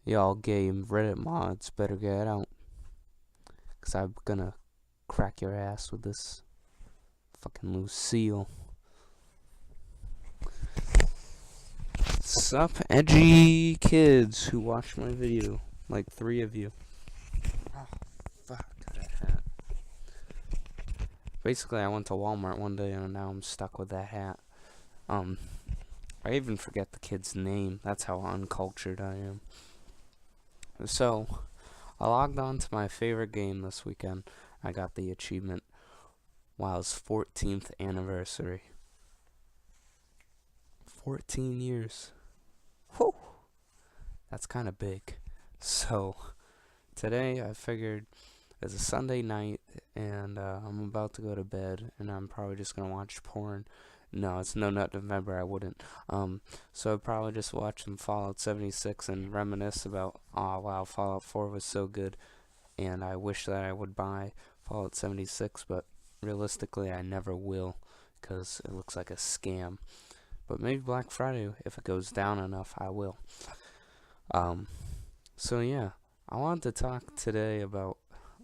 Y'all game Reddit mods better get out, cause I'm gonna crack your ass with this fucking Lucille. Sup, edgy kids who watch my video, like 3 of you. Oh, fuck that hat. Basically, I went to Walmart one day and now I'm stuck with that hat. I even forget the kid's name. That's how uncultured I am. So, I logged on to my favorite game this weekend. I got the achievement WoW's 14th anniversary. 14 years. Whew. That's kind of big. So, today I figured it's a Sunday night and I'm about to go to bed and I'm probably just going to watch porn. No, it's No Nut November, I wouldn't. So I'd probably just watch some Fallout 76 and reminisce about, oh wow, Fallout 4 was so good. And I wish that I would buy Fallout 76, but realistically I never will because it looks like a scam. But maybe Black Friday, if it goes down enough, I will. So yeah, I wanted to talk today about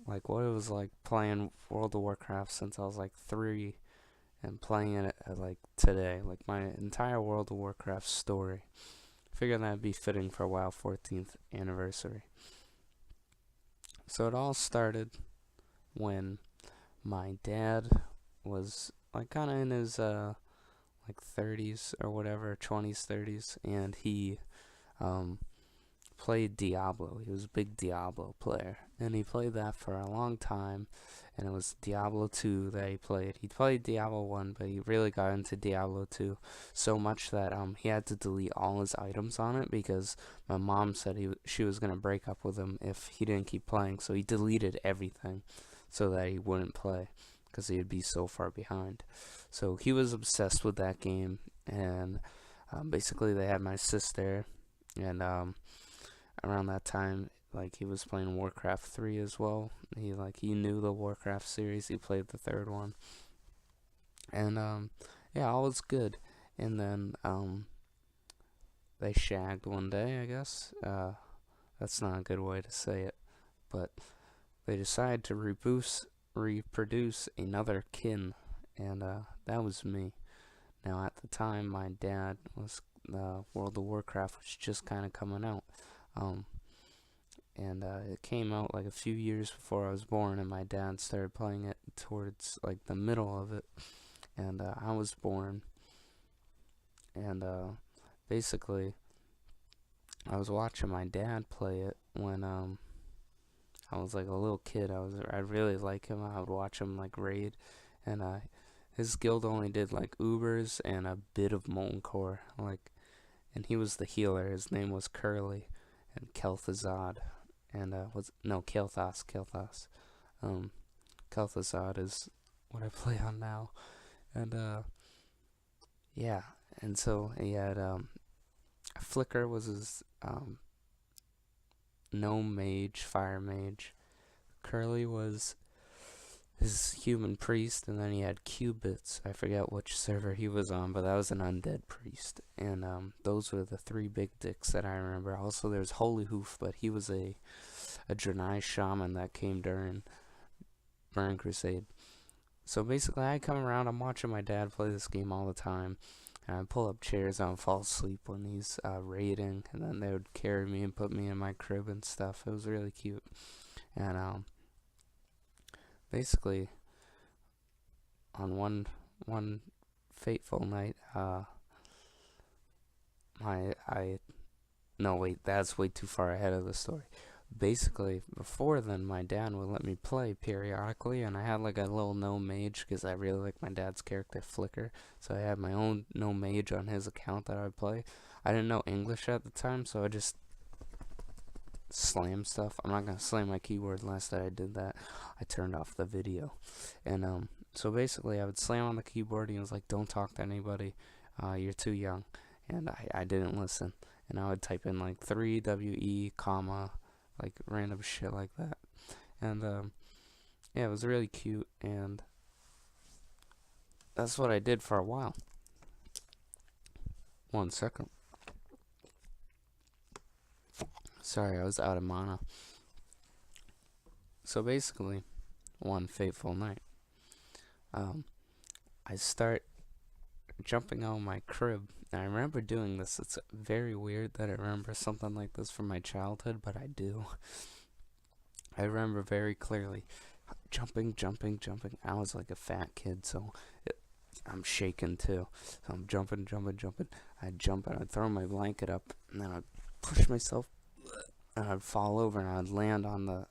like what it was like playing World of Warcraft since I was like 3 and playing it at, like today, like my entire World of Warcraft story. Figured that'd be fitting for WoW 14th anniversary. So it all started when my dad was like kind of in his like 30s or whatever, 20s, 30s, and he played Diablo. He was a big Diablo player, and he played that for a long time, and it was Diablo 2 that he played. He played Diablo 1, but he really got into Diablo 2 so much that he had to delete all his items on it because my mom said she was going to break up with him if he didn't keep playing, so he deleted everything so that he wouldn't play because he'd be so far behind. So he was obsessed with that game, and basically they had my sister, and around that time, like, he was playing Warcraft 3 as well. He knew the Warcraft series. He played the third one, and yeah, all was good. And then they shagged one day, I guess. That's not a good way to say it, but they decided to reproduce another kin, and that was me. Now, at the time, my dad was World of Warcraft was just kind of coming out. And it came out like a few years before I was born, and my dad started playing it towards like the middle of it, and I was born, and basically I was watching my dad play it when I was like a little kid. I really like him. I would watch him like raid, and his guild only did like Ubers and a bit of Molten Core, like, and he was the healer. His name was Curly and Kel'Thuzad. And Kael'thas. Kel'Thuzad is what I play on now, and yeah, and so he had Flicker was his gnome mage, fire mage. Curly was his human priest, and then he had Qubits. I forget which server he was on, but that was an undead priest. And those were the 3 big dicks that I remember. Also, there's Holy Hoof, but he was a Draenei shaman that came during Burning Crusade. So basically, I come around, I'm watching my dad play this game all the time, and I pull up chairs, I fall asleep when he's raiding, and then they would carry me and put me in my crib and stuff. It was really cute. And basically, on one fateful night, no, wait, that's way too far ahead of the story. Basically, before then, my dad would let me play periodically, and I had like a little gnome mage because I really like my dad's character Flicker, so I had my own gnome mage on his account that I would play. I didn't know English at the time, so I just slam stuff. I'm not gonna slam my keyboard unless that I did that. I turned off the video, and so basically I would slam on the keyboard, and he was like, "Don't talk to anybody. You're too young," and I didn't listen, and I would type in like 3WE comma, like random shit like that, and yeah, it was really cute, and that's what I did for a while. 1 second. Sorry, I was out of mana. So basically, one fateful night, um, I start jumping out of my crib. And I remember doing this. It's very weird that I remember something like this from my childhood, but I do. I remember very clearly jumping, jumping, jumping. I was like a fat kid, so I'm shaking too. So I'm jumping, jumping, jumping. I'd jump and I'd throw my blanket up, and then I'd push myself, and I'd fall over, and I'd land on the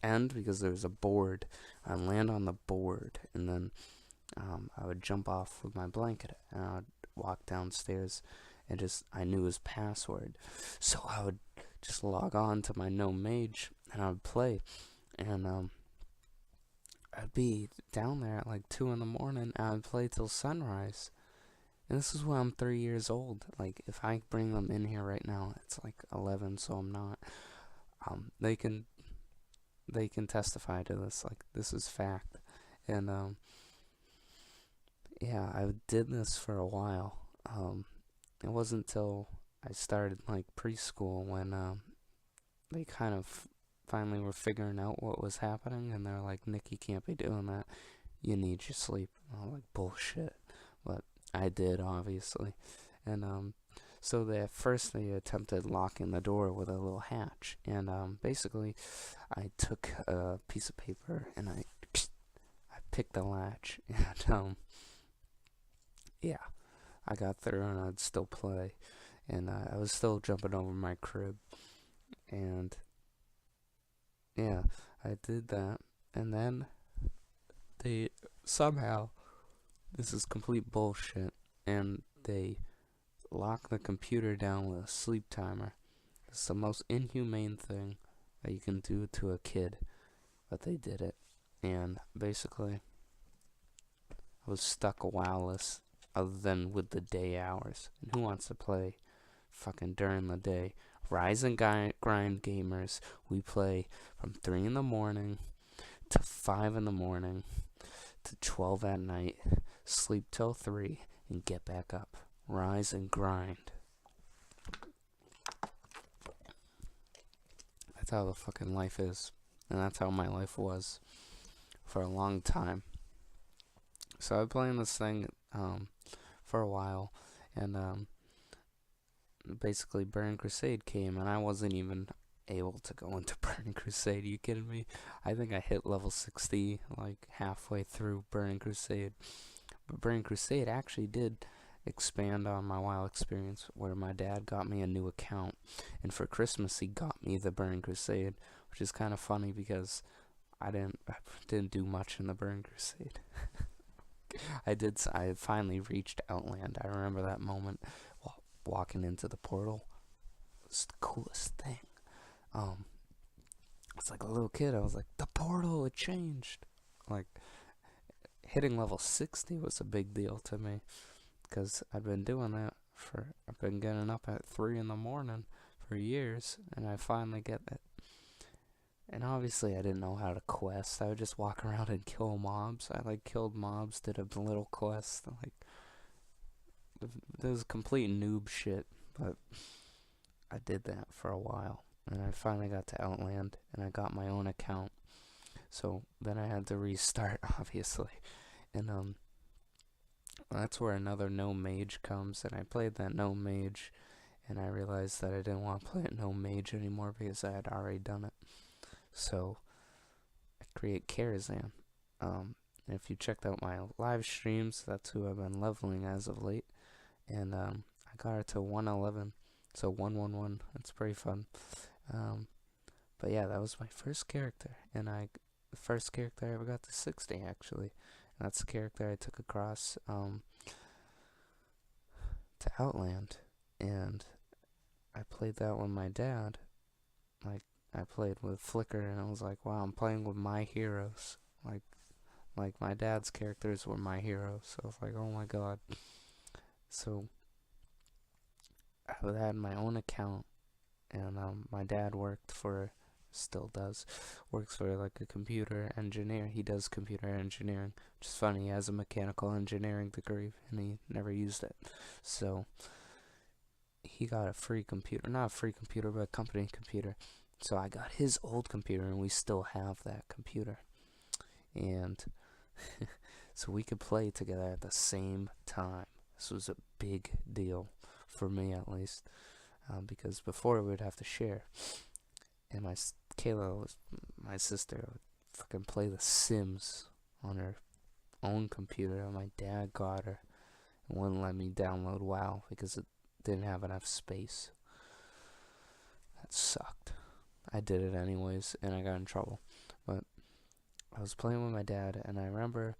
end because there was a board. I'd land on the board, and then I would jump off with my blanket, and I would walk downstairs, and just I knew his password, so I would just log on to my no mage, and I would play, and I'd be down there at like 2 in the morning, and I'd play till sunrise. And this is when I'm 3 years old. Like, if I bring them in here right now, it's like 11, so I'm not. They can testify to this. Like, this is fact. And yeah, I did this for a while. It wasn't until I started like preschool when they kind of finally were figuring out what was happening, and they're like, "Nick, you can't be doing that. You need your sleep." And I'm like, "Bullshit," but I did, obviously. And so at first they attempted locking the door with a little hatch, and basically I took a piece of paper and I picked the latch, and yeah, I got through, and I'd still play, and I was still jumping over my crib, and yeah, I did that, and then they somehow, this is complete bullshit, and they lock the computer down with a sleep timer. It's the most inhumane thing that you can do to a kid, but they did it, and basically I was stuck wireless other than with the day hours. And who wants to play fucking during the day? Rise and grind gamers, we play from 3 in the morning to 5 in the morning to 12 at night, sleep till 3, and get back up. Rise and grind. That's how the fucking life is. And that's how my life was for a long time. So I've been playing this thing for a while, and basically Burning Crusade came, and I wasn't even able to go into Burning Crusade. Are you kidding me? I think I hit level 60 like halfway through Burning Crusade. But Burning Crusade actually did expand on my WoW experience, where my dad got me a new account, and for Christmas he got me the Burning Crusade, which is kind of funny because I didn't do much in the Burning Crusade. I finally reached Outland. I remember that moment walking into the portal. It was the coolest thing. It's like a little kid. I was like, the portal, it changed. Like, hitting level 60 was a big deal to me, because I've been doing that I've been getting up at 3 in the morning for years, and I finally get it. And obviously I didn't know how to quest. I would just walk around and kill mobs. I killed mobs, did a little quest, it was complete noob shit, but I did that for a while. And I finally got to Outland, and I got my own account. So then I had to restart, obviously. And that's where another no mage comes, and I played that no mage, and I realized that I didn't want to play it no mage anymore because I had already done it. So I create Karazhan. And if you checked out my live streams, that's who I've been leveling as of late. And I got her to 111, so 111. It's pretty fun. But yeah, that was my first character, and the first character I ever got to 60 actually. And that's the character I took across to Outland, and I played that with my dad. I played with Flicker, and I was like, wow, I'm playing with my heroes. Like my dad's characters were my heroes, so I was like, oh my god. So I had my own account, and my dad still does, works for like a computer engineer. He does computer engineering, which is funny. He has a mechanical engineering degree, and he never used it. So he got a free computer, not a free computer, but a company computer. So I got his old computer, and we still have that computer. And so we could play together at the same time. This was a big deal for me, at least, because before we would have to share. And Kayla was my sister. Would fucking play The Sims on her own computer. And my dad got her and wouldn't let me download WoW because it didn't have enough space. That sucked. I did it anyways, and I got in trouble. But I was playing with my dad, and I remember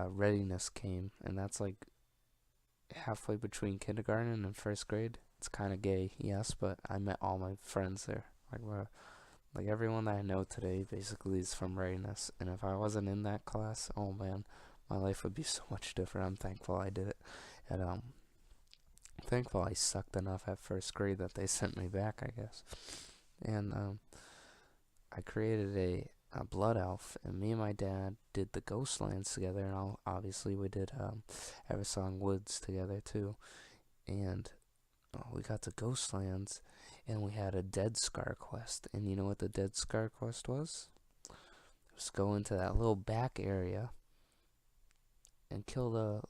readiness came, and that's like halfway between kindergarten and first grade. It's kind of gay, yes, but I met all my friends there. Like everyone that I know today basically is from readiness, and if I wasn't in that class, oh man, my life would be so much different. I'm thankful I did it, and thankful I sucked enough at first grade that they sent me back, I guess. And I created a blood elf, and me and my dad did the Ghostlands together, and obviously we did Eversong Woods together too. And we got to Ghostlands, and we had a Dead Scar quest. And you know what the Dead Scar quest was? It was go into that little back area and kill the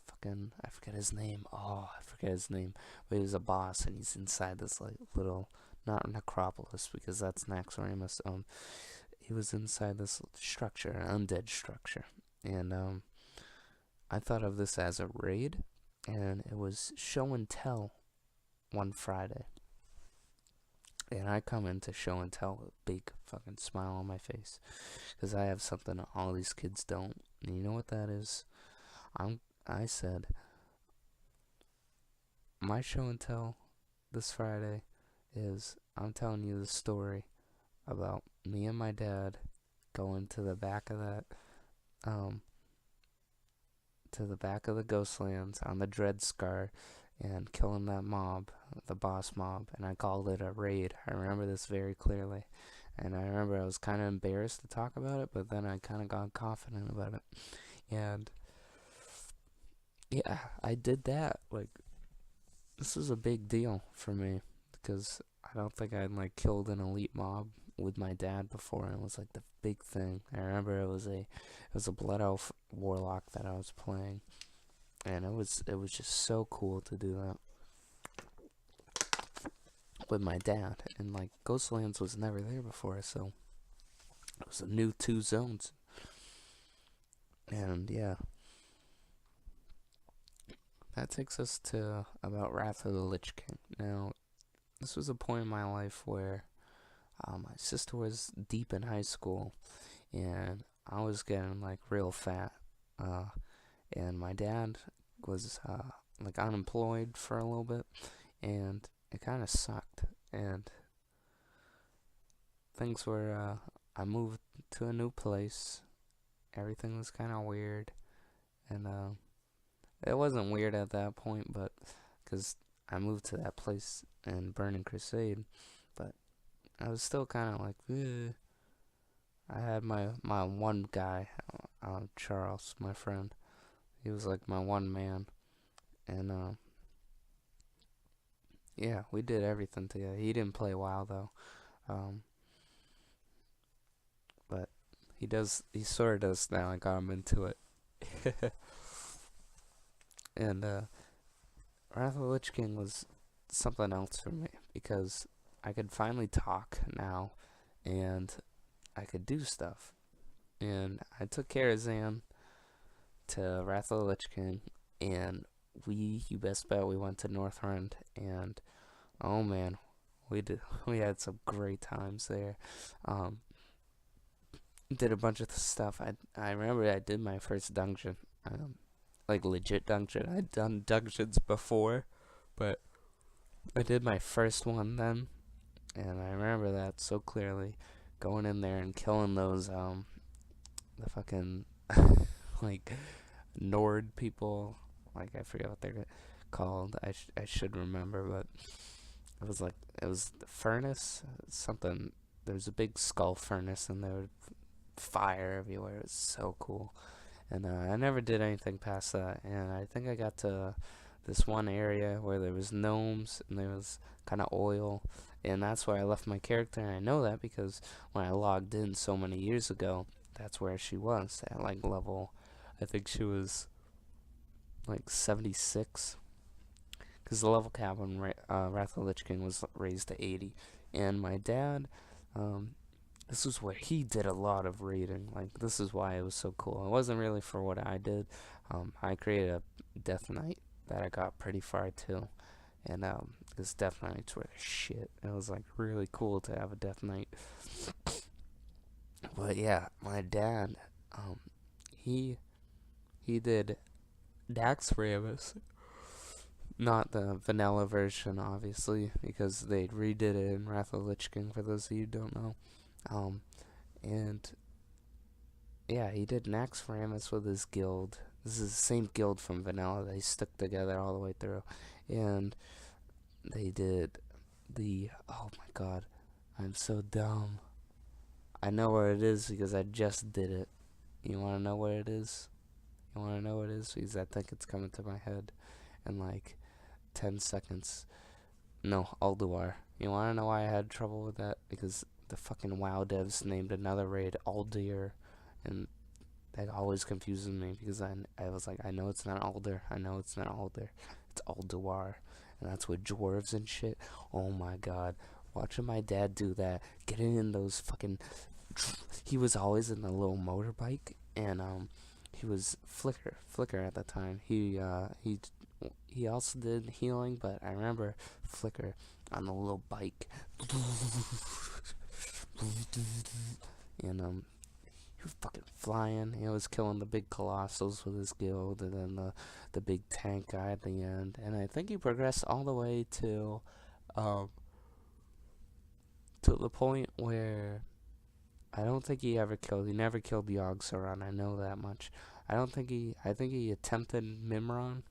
fucking, I forget his name. Oh, I forget his name. But he's a boss, and he's inside this like little, not necropolis because that's Naxxramas. He was inside this structure, an undead structure, and I thought of this as a raid, and it was show and tell one Friday. And I come into show and tell with a big fucking smile on my face, because I have something all these kids don't. And you know what that is? I said, my show and tell this Friday is I'm telling you the story about me and my dad going to the back of that, to the back of the Ghostlands on the Dread Scar and killing that mob, the boss mob, and I called it a raid. I remember this very clearly, and I remember I was kind of embarrassed to talk about it, but then I kind of got confident about it, and yeah, I did that. Like, this was a big deal for me because I don't think I'd like killed an elite mob with my dad before, and it was like the big thing. I remember it was a blood elf warlock that I was playing, and it was just so cool to do that with my dad. And like Ghostlands was never there before, so it was a new 2 zones. And yeah, that takes us to about Wrath of the Lich King. Now, this was a point in my life where my sister was deep in high school, and I was getting like real fat. And my dad was like unemployed for a little bit, and it kind of sucked. And things were, I moved to a new place. Everything was kind of weird, and it wasn't weird at that point, but because I moved to that place in Burning Crusade, but I was still kind of like, ugh. I had my one guy, Charles, my friend. He was like my one man, and yeah, we did everything together. He didn't play WoW though, but he does. He sort of does now. I got him into it, and Wrath of the Lich King was something else for me because I could finally talk now, and I could do stuff. And I took care of Zan to Wrath of the Lich King, and you best bet we went to Northrend, and oh man, we had some great times there. Did a bunch of stuff. I remember I did my first dungeon, like legit dungeon. I'd done dungeons before, but I did my first one then, and I remember that so clearly. Going in there and killing those the fucking like Nord people, like I forget what they're called. I should remember, but it was the furnace something. There's a big skull furnace, and there was fire everywhere. It was so cool, and I never did anything past that. And I think I got to this one area where there was gnomes and there was kind of oil, and that's where I left my character. And I know that because when I logged in so many years ago, that's where she was at like level. I think she was like 76, because the level cap on Wrath of the Lich King was raised to 80. And my dad, um, this was where he did a lot of raiding. Like, this is why it was so cool. It wasn't really for what I did. I created a Death Knight that I got pretty far too. And this Death Knights were the shit. It was like really cool to have a Death Knight. But yeah, my dad, um, he he did Dax Ramus, not the vanilla version, obviously, because they redid it in Wrath of the Lich King. For those of you who don't know, um, and yeah, he did Nax Ramus with his guild. This is the same guild from Vanilla. They stuck together all the way through, and they did the, oh my god, I'm so dumb. I know where it is because I just did it. You want to know where it is? You want to know what it is? Because I think it's coming to my head in like 10 seconds. No, Alduar. You want to know why I had trouble with that? Because the fucking WoW devs named another raid Aldir, and that always confuses me because I was like, I know it's not Alder. I know it's not Alder. It's Alduar. And that's with dwarves and shit. Oh my god. Watching my dad do that, getting in those fucking... He was always in the little motorbike, and he was Flicker at the time. He also did healing, but I remember Flicker on the little bike, and he was fucking flying. He was killing the big colossals with his guild, and then the big tank guy at the end. And I think he progressed all the way um to the point where I don't think he ever killed. He never killed Yogg-Saron. I know that much. I think he attempted Mimron,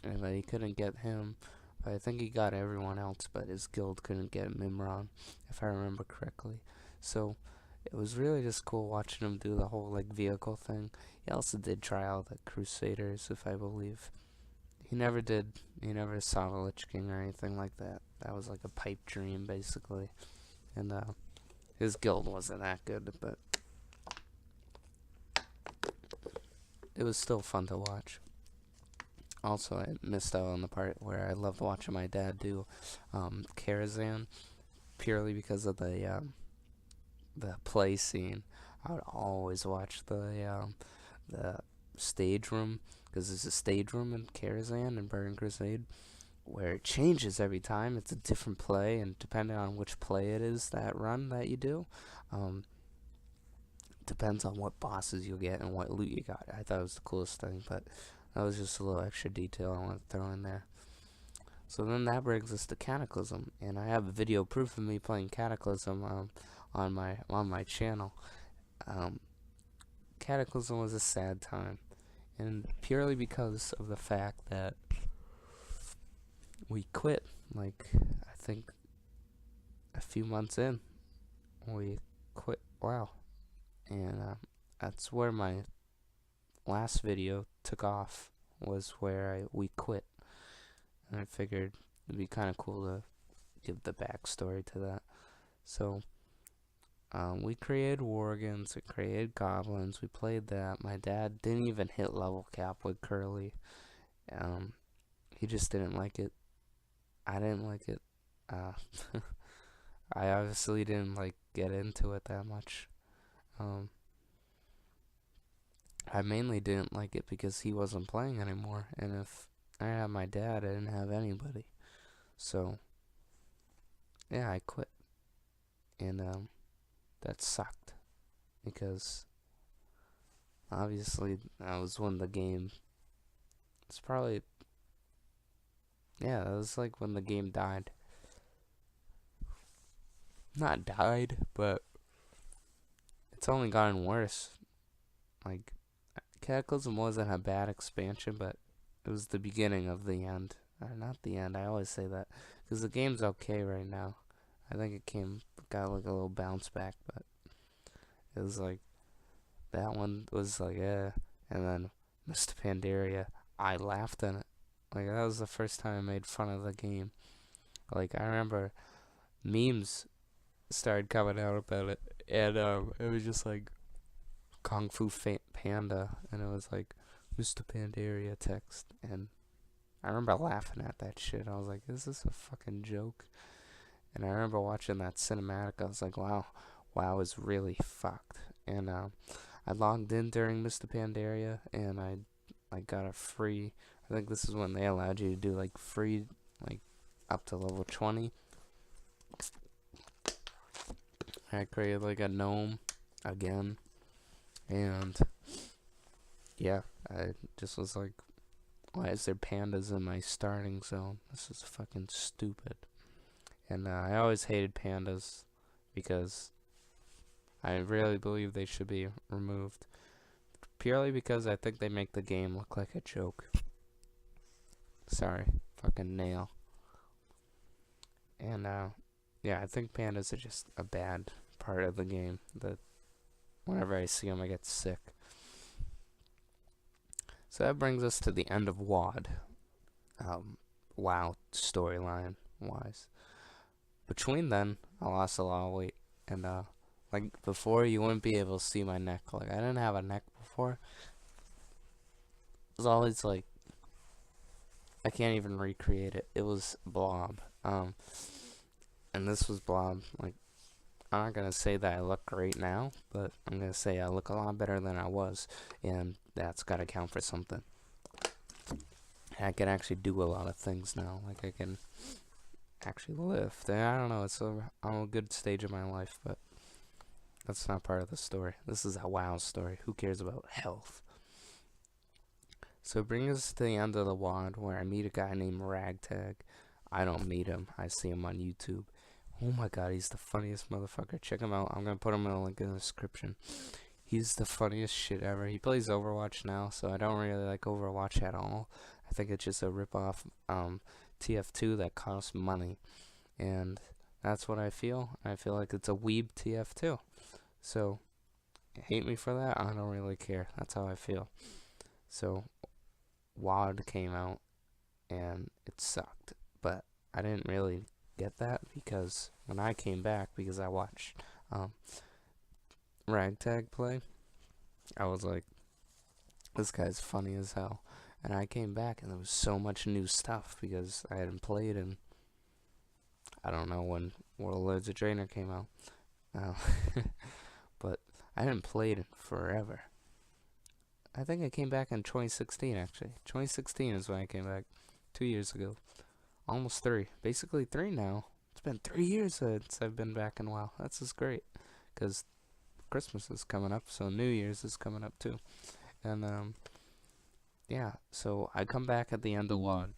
and he couldn't get him. But I think he got everyone else, but his guild couldn't get Mimron, if I remember correctly. So it was really just cool watching him do the whole like vehicle thing. He also did try out the Crusaders, if I believe. He never did. He never saw the Lich King or anything like that. That was like a pipe dream, basically. And his guild wasn't that good, but it was still fun to watch. Also, I missed out on the part where I loved watching my dad do Karazhan, purely because of the play scene. I would always watch the stage room, because there's a stage room in Karazhan and Burning Crusade where it changes every time. It's a different play, and depending on which play it is, that run that you do, um, depends on what bosses you get and what loot you got. I thought it was the coolest thing, but that was just a little extra detail I want to throw in there. So then that brings us to Cataclysm, and I have video proof of me playing Cataclysm on my channel. Cataclysm was a sad time, and purely because of the fact that we quit. Like, I think a few months in, we quit WoW, and that's where my last video took off, was where we quit. And I figured it'd be kind of cool to give the backstory to that. So we created Worgens, we created Goblins, we played that. My dad didn't even hit level cap with Curly. He just didn't like it. I didn't like it. I obviously didn't like get into it that much. I mainly didn't like it because he wasn't playing anymore, and if I had my dad, I didn't have anybody. So yeah, I quit, and that sucked because obviously that was when the game. It's probably, yeah, that was like when the game died. Not died, but it's only gotten worse. Like, Cataclysm wasn't a bad expansion, but it was the beginning of the end. Not the end, I always say that, because the game's okay right now. I think got like a little bounce back, but it was like, that one was like, and then Mr. Pandaria, I laughed at Like that was the first time I made fun of the game. Like I remember memes started coming out about it, and it was just like Kung Fu Panda, and it was like Mr. Pandaria text, and I remember laughing at that shit. I was like, is this a fucking joke? And I remember watching that cinematic. I was like, wow, WoW is really fucked. And I logged in during Mr. Pandaria, and I got a free. I think this is when they allowed you to do like free, like up to level 20. I created like a gnome again, and yeah, I just was like, why is there pandas in my starting zone? This is fucking stupid. And I always hated pandas because I really believe they should be removed. Purely because I think they make the game look like a joke. Sorry, fucking nail. And yeah, I think pandas are just a bad part of the game. That whenever I see them, I get sick. So that brings us to the end of WoD. WoW storyline wise. Between then, I lost a lot of weight, and like before, you wouldn't be able to see my neck. Like I didn't have a neck before. It was always like I can't even recreate it. It was blob. And this was blob. Like I'm not gonna say that I look great now, but I'm gonna say I look a lot better than I was, and that's gotta count for something. I can actually do a lot of things now. Like I can actually lift. And I don't know. I'm a good stage of my life, but that's not part of the story. This is a WoW story. Who cares about health? So it brings us to the end of the WoD, where I meet a guy named Ragtag. I don't meet him. I see him on YouTube. Oh my god, he's the funniest motherfucker. Check him out. I'm gonna put him in a link in the description. He's the funniest shit ever. He plays Overwatch now, so I don't really like Overwatch at all. I think it's just a rip-off TF2 that costs money. And that's what I feel. I feel like it's a weeb TF2. So, hate me for that? I don't really care. That's how I feel. So, WoD came out, and it sucked. But I didn't really get that, because when I came back, because I watched Ragtag play, I was like, this guy's funny as hell. And I came back, and there was so much new stuff, because I hadn't played in, I don't know when Warlords of Draenor came out. But I hadn't played in forever. I think I came back in 2016, actually. 2016 is when I came back. 2 years ago. Almost 3. Basically 3 now. It's been 3 years since I've been back in WoW. That's just great. Because Christmas is coming up, so New Year's is coming up too. And, yeah. So I come back at the end of WoD.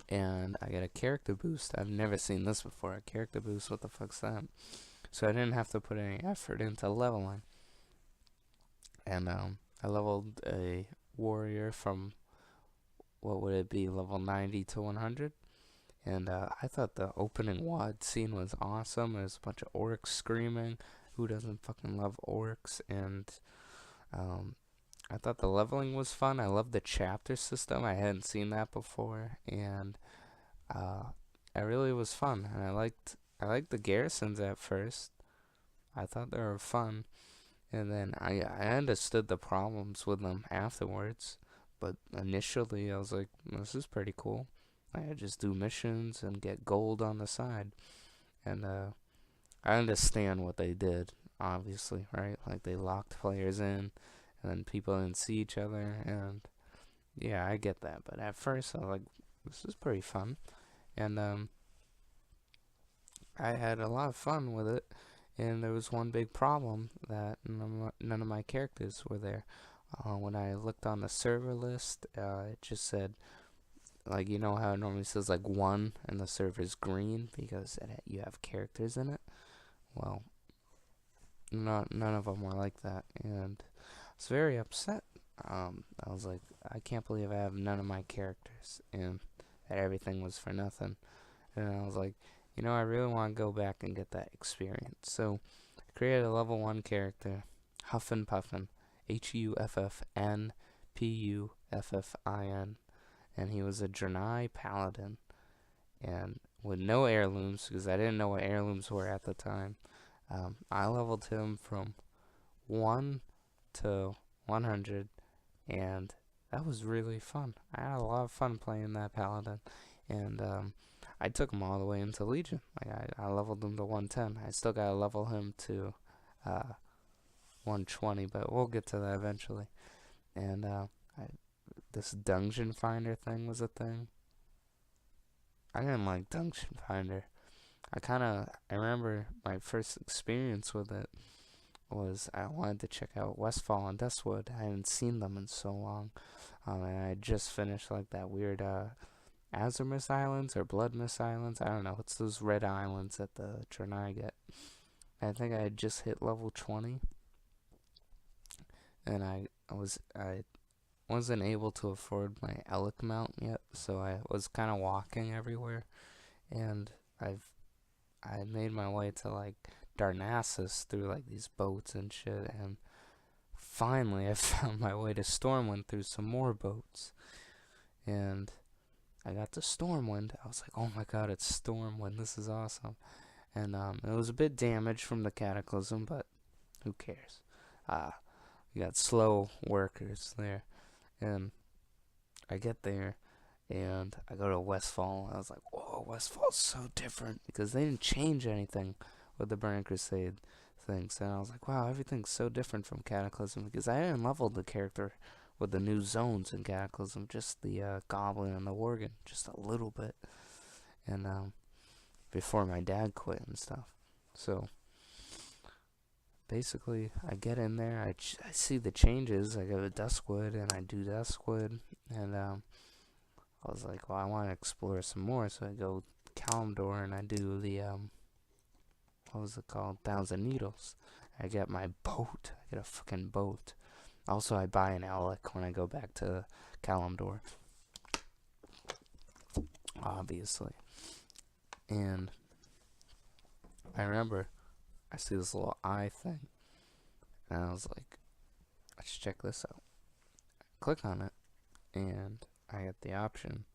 And I get a character boost. I've never seen this before. A character boost. What the fuck's that? So I didn't have to put any effort into leveling. And I leveled a warrior from, what would it be, level 90 to 100. And I thought the opening WoD scene was awesome. There's a bunch of orcs screaming. Who doesn't fucking love orcs? And I thought the leveling was fun. I loved the chapter system. I hadn't seen that before. And it really was fun. And I liked the garrisons at first. I thought they were fun. And then I understood the problems with them afterwards. But initially, I was like, this is pretty cool. I just do missions and get gold on the side. And I understand what they did, obviously, right? Like, they locked players in, and then people didn't see each other. And yeah, I get that. But at first, I was like, this is pretty fun. And I had a lot of fun with it. And there was one big problem, that none of my characters were there. When I looked on the server list, it just said, like, you know how it normally says like 1 and the server's green because you have characters in it? Well, none of them were like that, and I was very upset. I was like, I can't believe I have none of my characters, and that everything was for nothing. And I was like, I really want to go back and get that experience. So I created a level 1 character, Huffin' Puffin, Huffnpuffin. Ffin, and he was a Draenei paladin, and with no heirlooms because I didn't know what heirlooms were at the time. I leveled him from 1 to 100, and that was really fun. I had a lot of fun playing that paladin, and I took him all the way into Legion. Like I leveled him to 110. I still gotta level him to 120, but we'll get to that eventually. And this dungeon finder thing was a thing. I didn't like dungeon finder. I remember my first experience with it was I wanted to check out Westfall and Dustwood. I hadn't seen them in so long, and I just finished like that weird Azimuth Islands or Bloodmist Islands. I don't know. It's those red islands that the Draenei get. I think I had just hit level 20, and I wasn't able to afford my Elk mount yet, so I was kind of walking everywhere, and I made my way to like Darnassus through like these boats and shit, and finally I found my way to Stormwind through some more boats, and I got to Stormwind. I was like, oh my god, it's Stormwind, this is awesome. And it was a bit damaged from the Cataclysm, but who cares? You got slow workers there, and I get there, and I go to Westfall, and I was like, whoa, Westfall's so different, because they didn't change anything with the Burning Crusade things, and I was like, wow, everything's so different from Cataclysm, because I hadn't leveled the character with the new zones in Cataclysm, just the Goblin and the Worgen, just a little bit, and before my dad quit and stuff. So basically, I get in there, I see the changes. I go to Duskwood, and I do Duskwood, and I was like, well, I want to explore some more, so I go Kalimdor, and I do the what was it called, Thousand Needles. I get my boat. I get a fucking boat. Also, I buy an Alec when I go back to Kalimdor, obviously. And I remember I see this little eye thing, and I was like, let's check this out. Click on it, and I get the option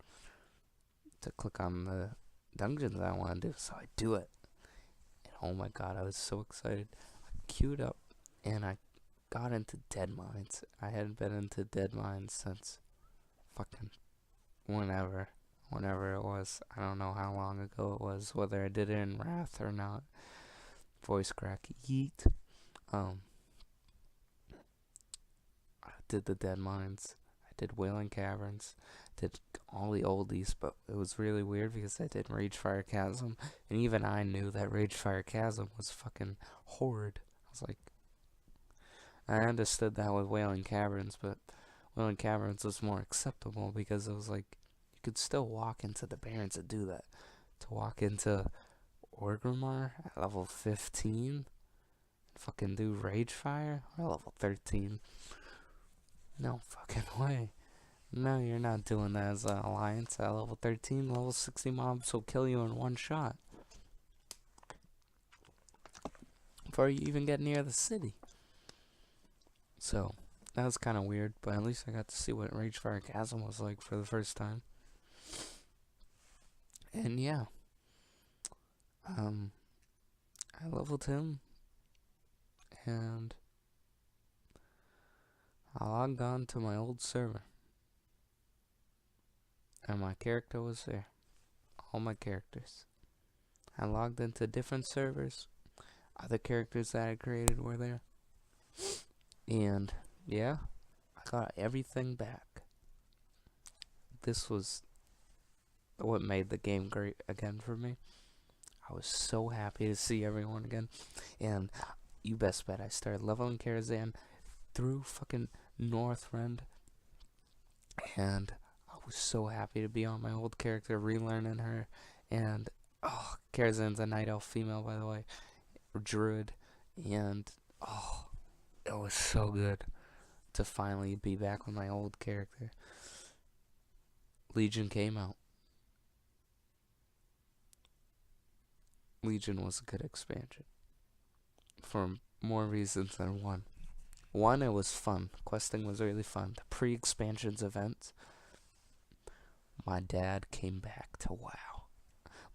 to click on the dungeons I want to do, so I do it. And oh my god, I was so excited. I queued up, and I got into Dead Mines. I hadn't been into Dead Mines since fucking whenever it was. I don't know how long ago it was, whether I did it in Wrath or not. Voice crack, yeet. I did the Dead Mines. I did Wailing Caverns. Did all the oldies, but it was really weird because I did Ragefire Chasm, and even I knew that Ragefire Chasm was fucking horrid. I was like, I understood that with Wailing Caverns, but Wailing Caverns was more acceptable because it was like you could still walk into the Barrens and do that. To walk into Orgrimmar at level 15 and fucking do Ragefire or level 13. No fucking way. No, you're not doing that as an alliance at level 13. Level 60 mobs will kill you in one shot before you even get near the city. So, that was kind of weird, but at least I got to see what Ragefire Chasm was like for the first time. And yeah, I leveled him, and I logged on to my old server, and my character was there. All my characters. I logged into different servers. Other characters that I created were there. And yeah, I got everything back. This was what made the game great again for me. I was so happy to see everyone again. And you best bet I started leveling Karazhan through fucking Northrend. And I was so happy to be on my old character, relearning her. And oh, Karazhan's a night elf female, by the way, druid. And oh, it was so good to finally be back with my old character. Legion came out. Legion was a good expansion for more reasons than one. One, it was fun. Questing was really fun. The pre-expansions events. My dad came back to WoW.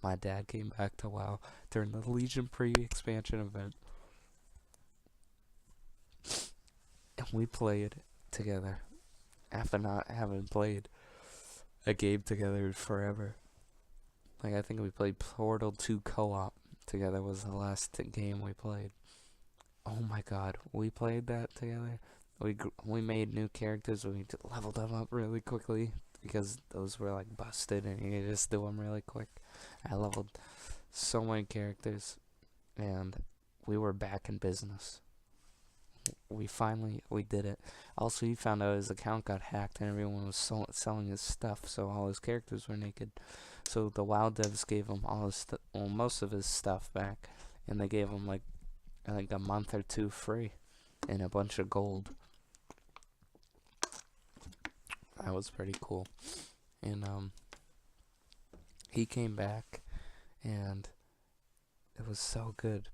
My dad came back to WoW during the Legion pre-expansion event, and we played together after not having played a game together in forever. Like, I think we played Portal 2 co-op together was the last game we played. Oh my god, we played that together. We made new characters. We leveled them up really quickly because those were like busted and you just do them really quick. I leveled so many characters and we were back in business. We did it. Also, he found out his account got hacked and everyone was selling his stuff, so all his characters were naked. So the WoW devs gave him all his most of his stuff back, and they gave him like I think a month or two free and a bunch of gold. That was pretty cool. And he came back and it was so good.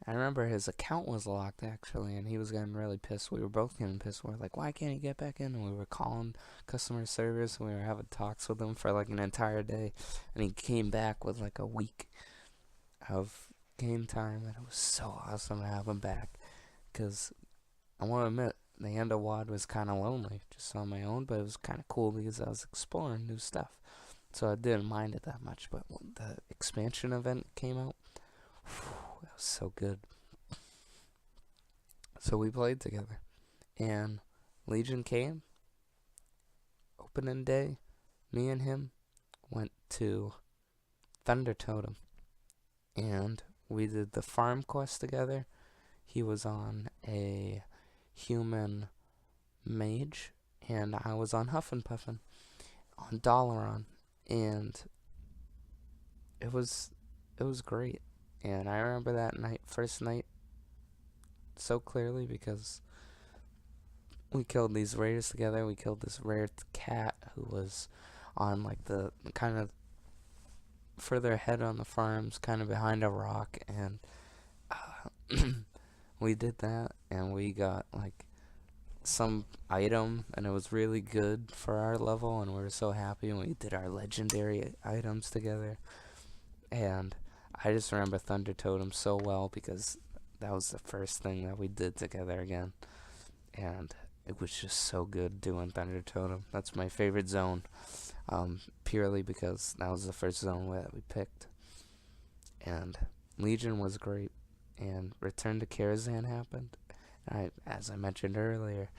I remember his account was locked actually, and he was getting really pissed. We were both getting pissed. We were like, why can't he get back in? And we were calling customer service and we were having talks with him for like an entire day. And he came back with like a week of game time, and it was so awesome to have him back. Because I want to admit, the end of WoD was kind of lonely, just on my own, but it was kind of cool because I was exploring new stuff. So I didn't mind it that much, but when the expansion event came out, it was so good. So we played together, and Legion came, opening day, me and him went to Thunder Totem, and we did the farm quest together. He was on a human mage, and I was on Huffin' Puffin on Dalaran, and it was great. And I remember that first night, so clearly because we killed these raiders together. We killed this rare cat who was on like the kind of further ahead on the farms, kind of behind a rock, and we did that, and we got like some item, and it was really good for our level, and we were so happy, and we did our legendary items together. And I just remember Thunder Totem so well because that was the first thing that we did together again, and it was just so good doing Thunder Totem. That's my favorite zone, purely because that was the first zone that we picked. And Legion was great, and Return to Karazhan happened. And as I mentioned earlier,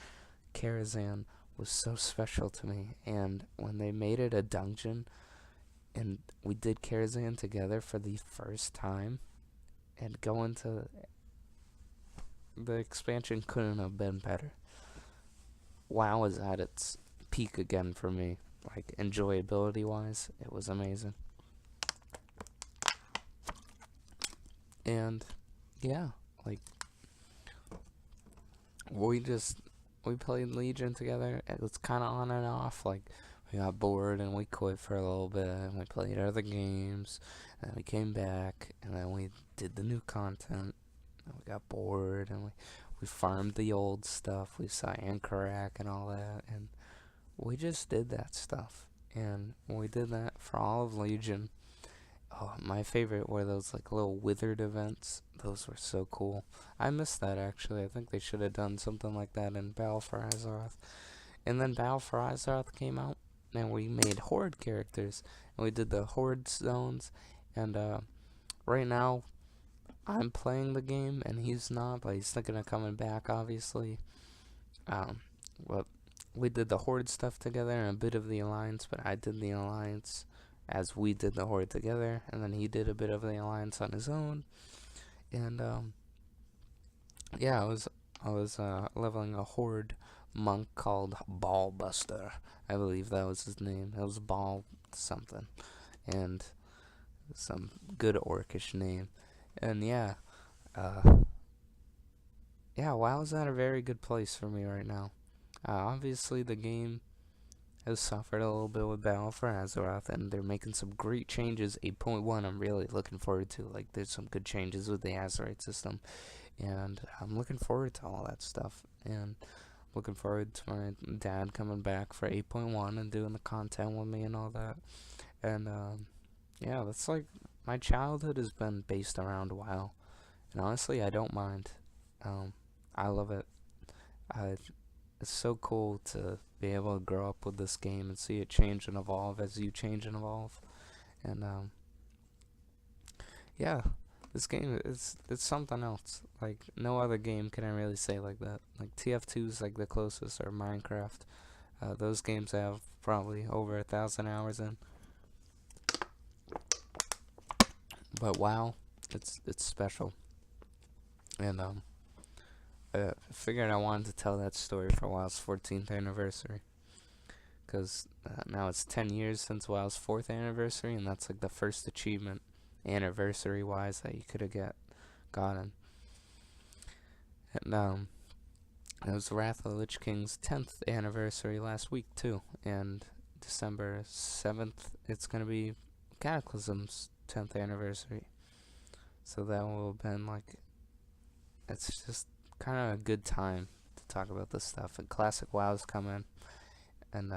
Karazhan was so special to me, and when they made it a dungeon, and we did Karazhan together for the first time, and going to the expansion couldn't have been better. WoW was at its peak again for me, like enjoyability wise. It was amazing. And yeah, like we played Legion together. It was kind of on and off. Like we got bored and we quit for a little bit, and we played other games, and then we came back, and then we did the new content, and we got bored, and we farmed the old stuff. We saw Ankarak and all that, and we just did that stuff. And we did that for all of Legion. Oh, my favorite were those like little withered events. Those were so cool. I missed that actually. I think they should have done something like that in Battle for Azeroth. And then Battle for Azeroth came out, and we made Horde characters, and we did the Horde zones. And right now, I'm playing the game, and he's not, but he's thinking of coming back, obviously. But we did the Horde stuff together and a bit of the Alliance, but I did the Alliance as we did the Horde together, and then he did a bit of the Alliance on his own. And yeah, I was leveling a Horde monk called Ballbuster. I believe that was his name. It was Ball something, and some good orcish name. And yeah, WoW's at a very good place for me right now. Obviously, the game has suffered a little bit with Battle for Azeroth, and they're making some great changes. 8.1 I'm really looking forward to. Like, there's some good changes with the Azerite system, and I'm looking forward to all that stuff. and looking forward to my dad coming back for 8.1 and doing the content with me and all that. And yeah, that's like my childhood has been based around WoW, and honestly, I don't mind. Um, I love it. I, it's so cool to be able to grow up with this game and see it change and evolve as you change and evolve. And yeah, this game is it's something else. Like no other game can I really say like that. Like TF2 is like the closest, or Minecraft. Those games have probably over 1,000 hours in. But WoW, it's special. And I figured I wanted to tell that story for WoW's 14th anniversary, because now it's 10 years since WoW's 4th anniversary, and that's like the first achievement anniversary wise that you could have gotten. And it was Wrath of the Lich King's 10th anniversary last week too, and December 7th it's gonna be Cataclysm's 10th anniversary. So that will have been like, it's just kind of a good time to talk about this stuff. And classic WoW's coming, and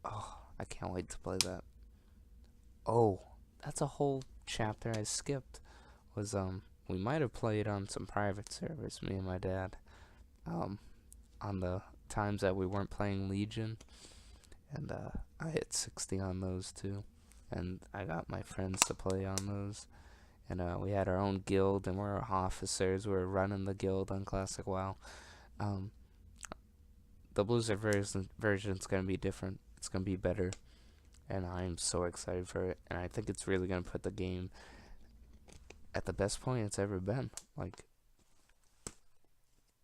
oh, I can't wait to play that. Oh, that's a whole chapter I skipped. Was we might have played on some private servers, me and my dad, on the times that we weren't playing Legion, and I hit 60 on those too, and I got my friends to play on those. And we had our own guild, and we're officers. We were running the guild on Classic WoW. Um, the Blizzard version's gonna be different. It's gonna be better, and I'm so excited for it. And I think it's really gonna put the game at the best point it's ever been. Like,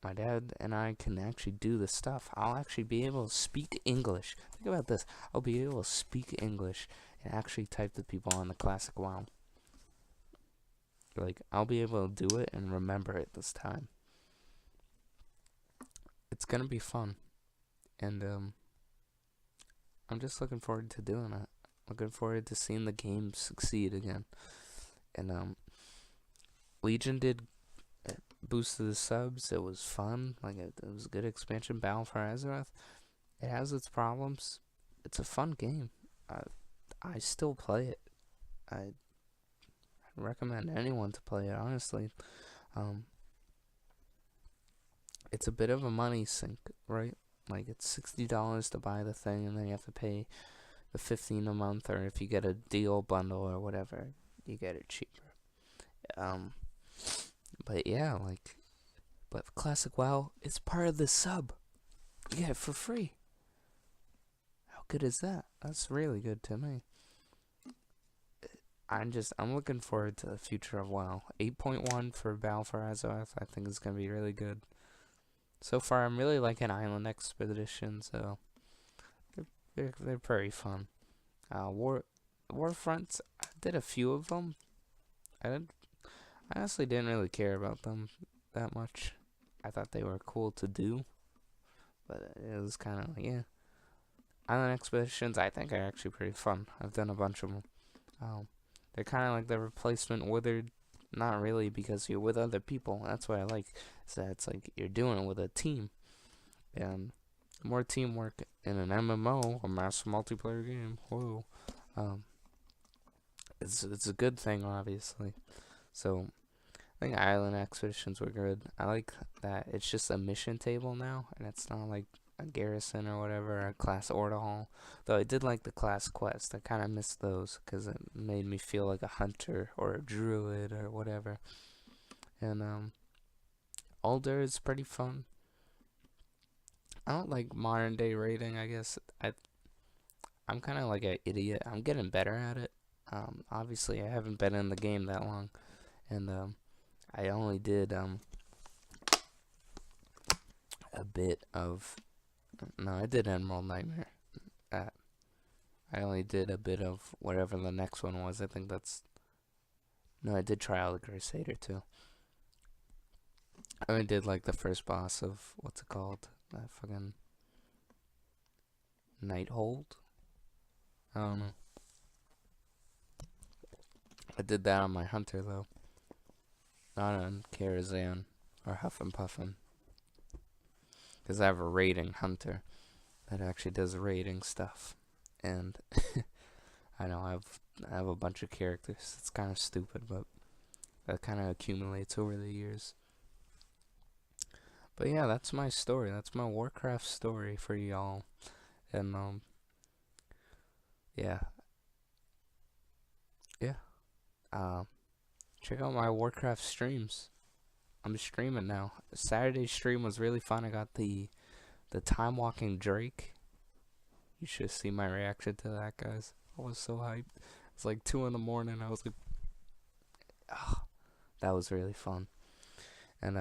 my dad and I can actually do this stuff. I'll actually be able to speak English. Think about this. I'll be able to speak English and actually type to people on the Classic WoW. Like, I'll be able to do it and remember it this time. It's gonna be fun. And I'm just looking forward to doing it. Looking forward to seeing the game succeed again. And Legion did boosted the subs. It was fun. Like, it was a good expansion. Battle for Azeroth, it has its problems. It's a fun game. I still play it. I recommend anyone to play it, honestly. It's a bit of a money sink, right? Like, it's $60 to buy the thing, and then you have to pay the $15 a month, or if you get a deal bundle or whatever, you get it cheaper. But yeah, like, but Classic WoW, it's part of the sub. You get it for free. How good is that? That's really good to me. I'm looking forward to the future of WoW. 8.1 for Battle for Azeroth, I think is gonna be really good. So far, I'm really liking Island Expedition, so they're pretty fun. Warfronts, I did a few of them. I honestly didn't really care about them that much. I thought they were cool to do, but it was kind of like, yeah. Island Expeditions, I think, are actually pretty fun. I've done a bunch of them. They're kind of like the replacement Withered. Not really, because you're with other people. That's what I like. Is that it's like you're doing it with a team, and more teamwork in an MMO, a massive multiplayer game. Whoa, it's a good thing, obviously. So I think Island Expeditions were good. I like that it's just a mission table now, and it's not like a garrison or whatever, or a class order hall. Though I did like the class quest. I kind of missed those because it made me feel like a hunter or a druid or whatever. And Alder is pretty fun. I don't like modern day raiding. I guess I'm kind of like an idiot. I'm getting better at it. Obviously I haven't been in the game that long, and I only did a bit of. No, I did Emerald Nightmare. I only did a bit of whatever the next one was. I think that's. No, I did Trial of the Crusader too. I only did like the first boss of what's it called? That fucking Nighthold. I don't know. I did that on my hunter though, not on Karazhan or Huff and Puffin. because I have a raiding hunter that actually does raiding stuff, and I know I have a bunch of characters. It's kind of stupid, but that kind of accumulates over the years. But yeah, that's my story. That's my Warcraft story for y'all. And yeah, yeah. Um, check out my Warcraft streams. I'm streaming now. Saturday's stream was really fun. I got the time walking Drake. You should see my reaction to that, guys. I was so hyped. It's like 2 in the morning. I was like, oh, that was really fun. And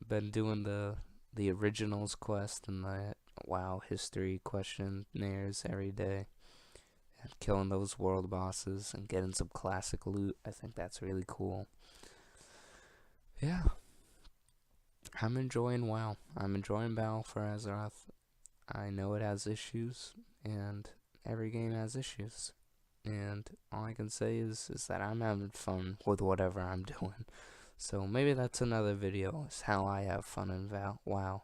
been doing the originals quest and the WoW history questionnaires every day, and killing those world bosses and getting some classic loot. I think that's really cool. Yeah, I'm enjoying WoW. I'm enjoying Battle for Azeroth. I know it has issues, and every game has issues. And all I can say is that I'm having fun with whatever I'm doing. So maybe that's another video, is how I have fun in WoW.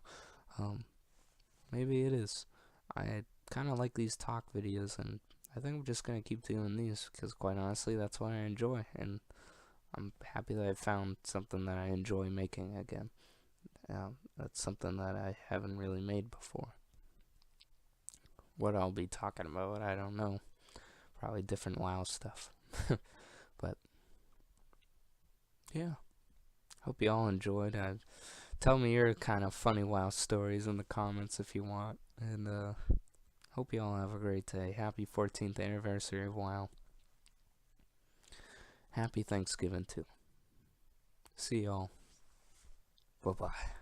Maybe it is. I kind of like these talk videos, and I think I'm just going to keep doing these, because quite honestly, that's what I enjoy. And I'm happy that I found something that I enjoy making again. That's something that I haven't really made before. What I'll be talking about, I don't know. Probably different WoW stuff. But yeah, hope you all enjoyed. Tell me your kind of funny WoW stories in the comments if you want. And hope you all have a great day. Happy 14th anniversary of WoW. Happy Thanksgiving too. See y'all. Bye bye.